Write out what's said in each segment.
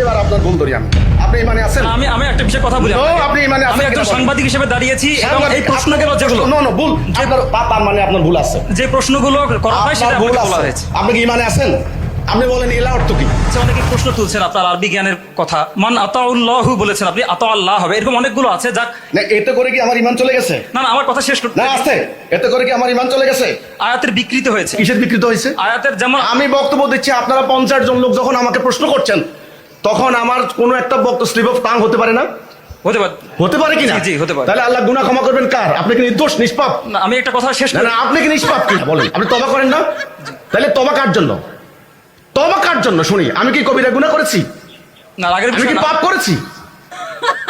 এবার আপনার ভুল ধরি আপনি ইমানে আছেন? আমি একটা বিষয় কথা বলি। আপনি ইমানে আছেন? আমি একজন সাংবাদিক হিসেবে দাঁড়িয়েছি এবং এই প্রশ্নগুলো যেগুলো ভুল, তার মানে আপনার ভুল আছে। যে প্রশ্নগুলো করা হয় সেটা ভুল বলা আছে। হয়েছে। আপনি কি ইমানে আছেন? আপনি বলেন এলা অর্থ কি? অনেকে প্রশ্ন তুলছেন আপনার আরবি জ্ঞানের কথা। মান আতাউল্লাহু বলেছেন আপনি, আতা আল্লাহ হবে, এরকম অনেকগুলো আছে। যাক, না এতে করে কি আমার ইমান চলে গেছে? না আমার কথা শেষ করতে। না আছে, এতে করে কি আমার ইমান চলে গেছে? আয়াতের বিকৃত হয়েছে। কিসের বিকৃত হয়েছে? আয়াতের যেমন আমি বক্তব্য দিচ্ছি, আপনারা 50 জন লোক যখন আমাকে প্রশ্ন করছেন, তখন আমার কোনো একটা বক্তব্য স্লিপ অফ টাং হতে পারে না? হতে পারে কি না? জি হতে পারে। তাহলে আল্লাহ গুনাহ ক্ষমা করবেন কার? আপনি কি নির্দোষ, নিষ্পাপ? না আমি একটা কথা শেষ করি। না আপনি কি নিষ্পাপ কি বলেন? আপনি তওবা করেন না? তাহলে তওবা কার জন্য? তওবা কার জন্য? শুনি, আমি কি কবিরা গুনাহ করেছি? না আগের আমি কি পাপ করেছি?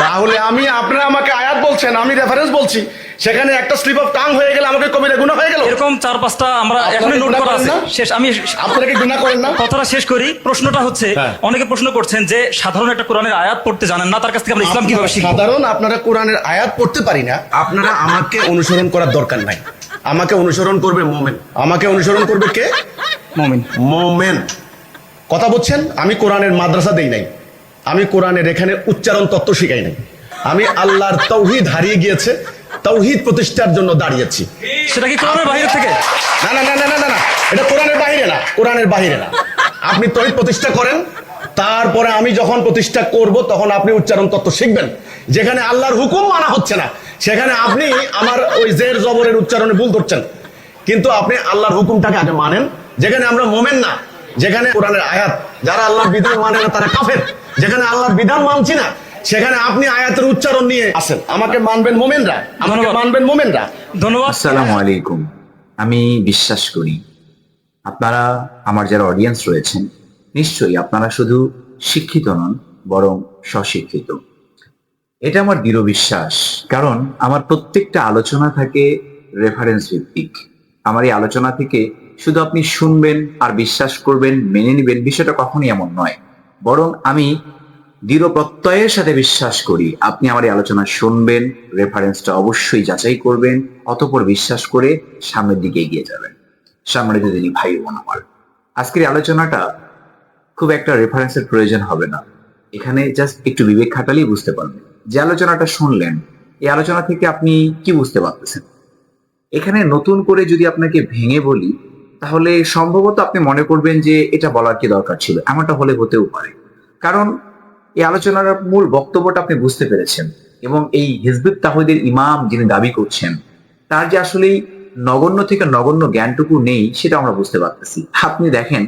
তাহলে আপনারা আমাকে আয়াত বলছেন, আমি রেফারেন্স বলছি, সেখানে একটা স্লিপ অফ টাং হয়ে গেলে আমাকে কবিরা গুনাহ হয়ে গেল। এরকম 4-5টা আমরা এখনই নোট করা আছে। শেষ, আমি আপনারা কি গুনাহ করেন না? কথাটা শেষ করি। প্রশ্নটা হচ্ছে, অনেকে প্রশ্ন করছেন যে সাধারণ একটা কোরআনের আয়াত পড়তে জানেন না, তার কাছ থেকে আমরা ইসলাম কিভাবে শিখব? সাধারণ আপনারা কোরআনের আয়াত পড়তে পারি না, আপনারা আমাকে অনুসরণ করার দরকার নাই। আমাকে অনুসরণ করবে মুমিন। আমাকে অনুসরণ করবে কে? মুমিন। মুমিন। কথা বলছেন? আমি কোরআনের মাদ্রাসা দেই নাই, আমি কোরআনের এখানে উচ্চারণ তত্ত্ব শিখাই নাই। আমি আল্লাহর তাওহীদ হারিয়ে গিয়েছে, তাওহীদ প্রতিষ্ঠার জন্য দাঁড়িয়েছি। সেটা কি কোরআনের বাইরে থেকে? না না না না না না, এটা কোরআনের বাইরে না, কোরআনের বাইরে না। আপনি তাওহীদ প্রতিষ্ঠা করেন, তারপরে আমি যখন প্রতিষ্ঠা করব তখন আপনি উচ্চারণ তত্ত্ব শিখবেন। যেখানে আল্লাহর হুকুম মানা হচ্ছে না, সেখানে আপনি আমার ওই জের জবরের উচ্চারণে ভুল ধরছেন। কিন্তু আপনি আল্লাহর হুকুমটাকে আগে মানেন। যেখানে আমরা মোমেন না, যেখানে কোরআনের আয়াত, যারা আল্লাহর বিধান মানে না তারা কাফের। যেখানে আল্লাহর বিধান মানছি না, সেখানে আপনি আয়াতের উচ্চারণ নিয়ে আসেন। আমাকে মানবেন মোমেনরা, আমাকে মানবেন মোমেনরা। ধন্যবাদ। আসসালামু আলাইকুম। আমি বিশ্বাস করি আপনারা, আমার যারা অডিয়েন্স রয়েছেন, নিশ্চয়ই আপনারা শুধু শিক্ষিত নন, বরং স্বশিক্ষিত। এটা আমার দৃঢ় বিশ্বাস, কারণ আমার প্রত্যেকটা আলোচনা থাকে রেফারেন্স ভিত্তিক। আমার এই আলোচনা থেকে শুধু আপনি শুনবেন আর বিশ্বাস করবেন, মেনে নেবেন, বিষয়টা কখনই এমন নয়। বরং আমি দৃঢ় প্রত্যয়ের সাথে বিশ্বাস করি আপনি আমার এই আলোচনা শুনবেন, রেফারেন্সটা অবশ্যই যাচাই করবেন, অতঃপর বিশ্বাস করে সামনের দিকে এগিয়ে যাবেন। সম্মানিত দিনী ভাই বোন আমার, আজকের এই আলোচনাটা খুব একটা রেফারেন্সের প্রয়োজন হবে না। এখানে জাস্ট একটু বিবেক খাটালেই বুঝতে পারবেন যে আলোচনাটা শুনলেন, এই আলোচনা থেকে আপনি কি বুঝতে পারতেছেন। এখানে নতুন করে যদি আপনাকে ভেঙে বলি, তাহলে সম্ভবত আপনি মনে করবেন যে এটা বলার কি দরকার ছিল। এমনটা হলে হতেও পারে, কারণ এই আলোচনার মূল বক্তব্যটা আপনি বুঝতে পেরেছেন, এবং এই হিজবুত তাওহীদের ইমাম যিনি দাবি করছেন, তার যে আসলেই নগণ্য থেকে নগণ্য জ্ঞানটুকু নেই, সেটা আমরা বুঝতে পারতেছি। আপনি দেখেন,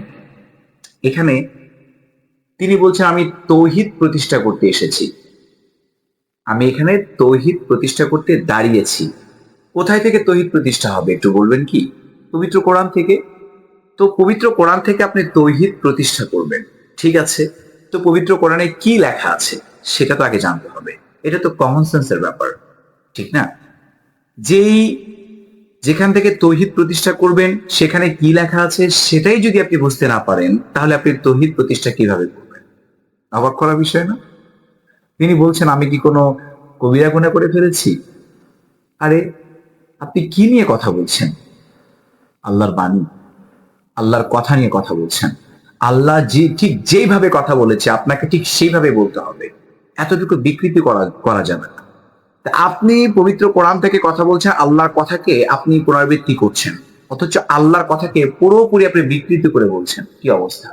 এখানে তিনি বলছেন আমি তৌহিদ প্রতিষ্ঠা করতে এসেছি, আমি এখানে তৌহিদ প্রতিষ্ঠা করতে দাঁড়িয়েছি। কোথায় থেকে তৌহিদ প্রতিষ্ঠা হবে একটু বলবেন কি? পবিত্র কোরআন থেকে। তো পবিত্র কোরআন থেকে আপনি তৌহিদ প্রতিষ্ঠা করবেন, ঠিক আছে। তো পবিত্র কোরআনে কি লেখা আছে সেটা তো আগে জানতে হবে। এটা তো কমন সেন্সের ব্যাপার, ঠিক না? যেখান থেকে তৌহিদ প্রতিষ্ঠা করবেন সেখানে কি লেখা আছে সেটাই যদি আপনি বুঝতে না পারেন, তাহলে আপনি তৌহিদ প্রতিষ্ঠা কিভাবে করবেন? অবাক করা বিষয় না? তিনি বলছেন আমি কি কোনো কবিরা গুনাহ করে ফেলেছি? আরে আপনি কি নিয়ে কথা বলছেন? আল্লাহর বাণী, আল্লাহর কথা নিয়ে কথা বলছেন। আল্লাহ ঠিক যেইভাবে কথা বলেছে আপনাকে ঠিক সেইভাবে বলতে হবে, এতটুকু বিকৃতি করা যাবে না। আপনি পবিত্র কোরআন থেকে কথা বলছেন, আল্লাহর কথাকে আপনি পুনরাবৃত্তি করছেন, অথচ আল্লাহর কথাকে পুরোপুরি আপনি বিকৃতি করে বলছেন। কি অবস্থা!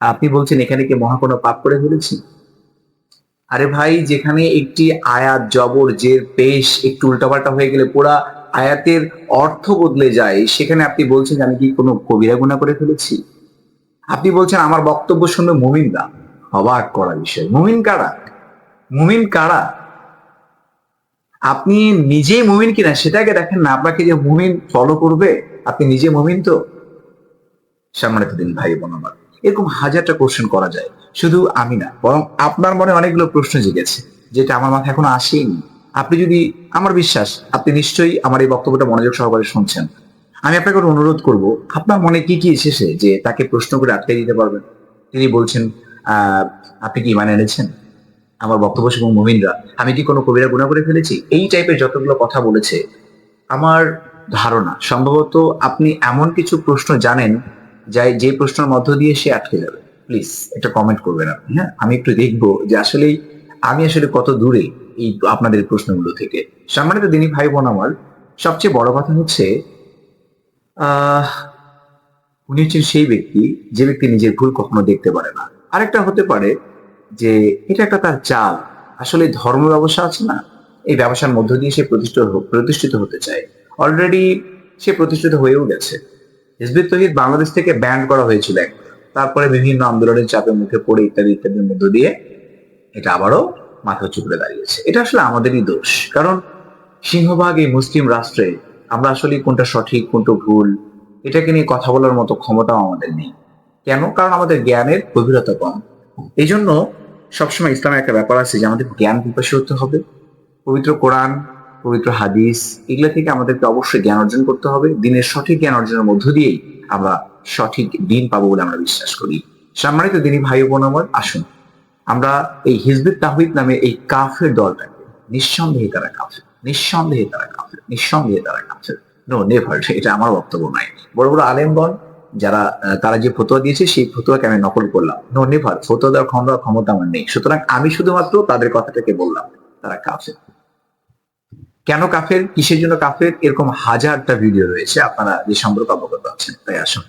আপনি বলছেন এখানে কি মহা কোনো পাপ করে ফেলেছি? আরে ভাই, যেখানে একটি আয়াত জবর জের পেশ একটু উল্টাপাল্টা হয়ে গেলে পুরা আয়াতের অর্থ বদলে যায়, সেখানে আপনি বলছেন আমি কি কোনো কবিরা গুনাহ করে ফেলেছি? আপনি বলছেন আমার বক্তব্য শুনে মুমিনরা। অবাক করা বিষয়। মুমিন কারা? মুমিন কারা? আপনি নিজেই মুমিন কিনা সেটাকে দেখেন না, আপনাকে যে মুমিন ফলো করবে, আপনি নিজে মুমিন তো? সম্মানিত দিন ভাই বোন আমার, এরকম হাজারটা কোশ্চেন করা যায়। শুধু আমি না, বরং আপনার মনে অনেকগুলো প্রশ্ন জেগেছে যেটা আমার মাথায় এখনো আসেনি। আপনি যদি, আমার বিশ্বাস আপনি নিশ্চয়ই আমার এই বক্তব্যটা মনোযোগ সহকারে শুনছেন। আমি আপনাকে অনুরোধ করব, আপনার মনে কি কি এসেছে যে তাকে প্রশ্ন করে আটকে দিতে পারবেন? তিনি বলছেন আপনি কি ইমান এনেছেন? আমার বক্তব্য শুনুন মুমিনরা, আমি কি কোনো কবিরা গুনাহ করে ফেলেছি? এই টাইপের যতগুলো কথা বলেছে, আমার ধারণা সম্ভবত আপনি এমন কিছু প্রশ্ন জানেন যে প্রশ্নের মধ্য দিয়ে সে আটকে যাবে। প্লিজ একটা কমেন্ট করবেন আপনি। হ্যাঁ, আমি একটু দেখবো যে আমি আসলে কত দূরে এই আপনাদের প্রশ্নগুলো থেকে। সম্মানিত দিনী ভাই বোন আমার, সবচেয়ে বড় কথা হচ্ছে আহ উনি হচ্ছেন সেই ব্যক্তি যে ব্যক্তি নিজের ভুল কখনো দেখতে পারে না। আরেকটা হতে পারে যে এটা একটা তার চাল। আসলে ধর্ম ব্যবসা আছে না, এই ব্যবসার মধ্য দিয়ে সে প্রতিষ্ঠিত হতে চায়। অলরেডি সে প্রতিষ্ঠিত হয়েও গেছে। হিজবুত তৌহিদ বাংলাদেশ থেকে ব্যান করা হয়েছিল একবার, তারপরে বিভিন্ন আন্দোলনের চাপের মুখে পড়ে ইত্যাদি ইত্যাদির মধ্য দিয়ে এটা আবারও মাথা উঁচু করে দাঁড়িয়েছে। এটা আসলে আমাদেরই দোষ, কারণ সিংহভাগ এই মুসলিম রাষ্ট্রে আমরা আসলে কোনটা সঠিক কোনটা ভুল এটাকে নিয়ে কথা বলার মতো ক্ষমতাও আমাদের নেই। কেন? কারণ আমাদের জ্ঞানের গভীরতা কম। এই জন্য সবসময় ইসলামের একটা ব্যাপার আছে যে আমাদের জ্ঞান পিপাসী হতে হবে। পবিত্র কোরআন, পবিত্র হাদিস, এগুলা থেকে আমাদেরকে অবশ্যই জ্ঞান অর্জন করতে হবে। দিনের সঠিক জ্ঞান অর্জনের মধ্য দিয়েই আমরা সঠিক দিন পাবো বলে আমরা বিশ্বাস করি। সম্মানিত দিনী ভাই বোন আমার, আসুন আমরা এই হিজবুত তাওহীদ নামে এই কাফের দলটাকে, নিঃসন্দেহে তারা কাফের, নিঃসন্দেহে তারা কাফের, নিঃসন্দেহে তারা কাফের। নো নেভার, এটা আমার বক্তব্য নয়। বড় বড় আলেমগণ যারা তারা যে ফতোয়া দিয়েছে সেই ফতোয়াকে আমি নকল করলাম। নো নেভার, ফতোয়া দেওয়ার ক্ষমতা আমার নেই। সুতরাং আমি শুধুমাত্র তাদের কথাটাকে বললাম, তারা কাফের। কেন কাফের, কিসের জন্য কাফের, এরকম হাজারটা ভিডিও রয়েছে, আপনারা যে সম্পর্কে অবগত আছেন। তাই আসুন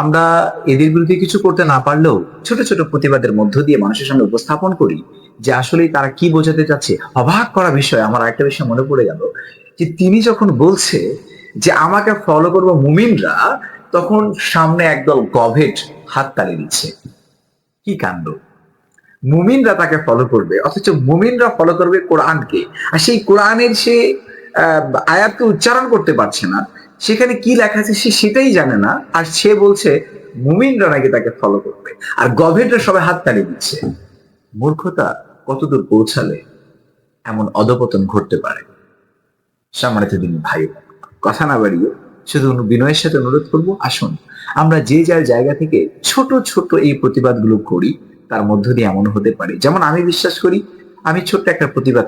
আমরা এদের বিরুদ্ধে কিছু করতে না পারলেও ছোট ছোট প্রতিবাদের মধ্য দিয়ে মানুষের সামনে উপস্থাপন করি যে আসলে তারা কি বোঝাতে চাচ্ছে। অবাক করা বিষয়, আমার একটা বিষয় মনে পড়ে গেল যে তিনি যখন বলছে যে আমাকে ফলো করবো মুমিনরা, তখন সামনে একদল গভেট হাততালি দিচ্ছে। কি কাণ্ড! মুমিনরা তাকে ফলো করবে, অথচ মুমিনরা ফলো করবে কোরআনকে, আর সেই কোরআনের সে আয়াতকে উচ্চারণ করতে পারছে না, সেখানে কি লেখা আছে সে সেটাই জানে না, আর সে বলছে মুমিনরা নাকি তাকে ফলো করবে, আর গভীররা সবাই হাততালি দিচ্ছে। মূর্খতা কতদূর পৌঁছালে এমন অধপতন ঘটতে পারে? সম্মানিত দিন ভাই, কথা না বাড়িয়ে শুধু বিনয়ের সাথে অনুরোধ করবো, আসুন আমরা যে যার জায়গা থেকে ছোট ছোট এই প্রতিবাদগুলো করি। তার মধ্য দিয়ে এমন হতে পারে, যেমন আমি বিশ্বাস করি আমি ছোট্ট একটা প্রতিবাদ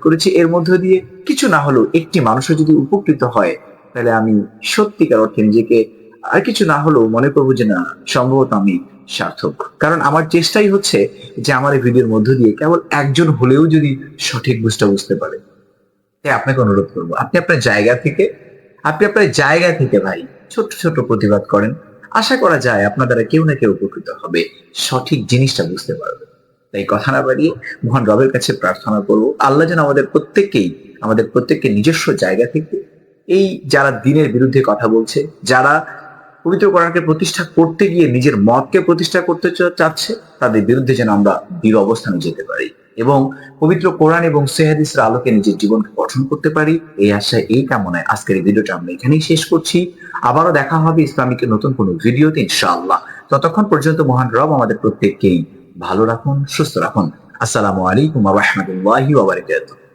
করেছি, এর মধ্য দিয়ে কিছু না হলেও একটি মানুষও যদি উপকৃত হয়, তাহলে আমি সত্যিকার অর্থে নিজেকে আর কিছু না হলেও মনে করবো যে না, সম্ভবত আমি সার্থক। কারণ আমার চেষ্টাই হচ্ছে যে আমার এই ভিডিওর মধ্য দিয়ে কেবল একজন হলেও যদি সঠিক বুঝতে পারে। তাই আপনাকে অনুরোধ করবো, আপনি আপনার জায়গা থেকে ভাই ছোট ছোট প্রতিবাদ করেন। আশা করা যায় আপনার দ্বারা কেউ না কেউ উপকৃত হবে, সঠিক জিনিসটা বুঝতে পারবে। তাই কথা না বাড়িয়ে মহান রবের কাছে প্রার্থনা করবো, আল্লাহ যেন আমাদের প্রত্যেককে নিজস্ব জায়গা থেকে এই যারা দিনের বিরুদ্ধে কথা বলছে, যারা পবিত্র কোরআনকে প্রতিষ্ঠা করতে গিয়ে নিজের মতকে প্রতিষ্ঠা করতে চাচ্ছে, তাদের বিরুদ্ধে যেন আমরা দৃঢ় অবস্থানে যেতে পারি এবং পবিত্র কোরআন এবং সহিহ হাদিসের আলোকে নিজের জীবনকে গঠন করতে পারি। এই আশায়, এই কামনায় আজকের এই ভিডিওটা আমরা এখানেই শেষ করছি। আবারও দেখা হবে ইসলামিকের নতুন কোনো ভিডিওতে ইনশাআল্লাহ। ততক্ষণ পর্যন্ত মহান রব আমাদের প্রত্যেককেই ভালো রাখুন, সুস্থ রাখুন। আসসালামু আলাইকুম ওয়া রাহমাতুল্লাহি ওয়া বারাকাতুহু।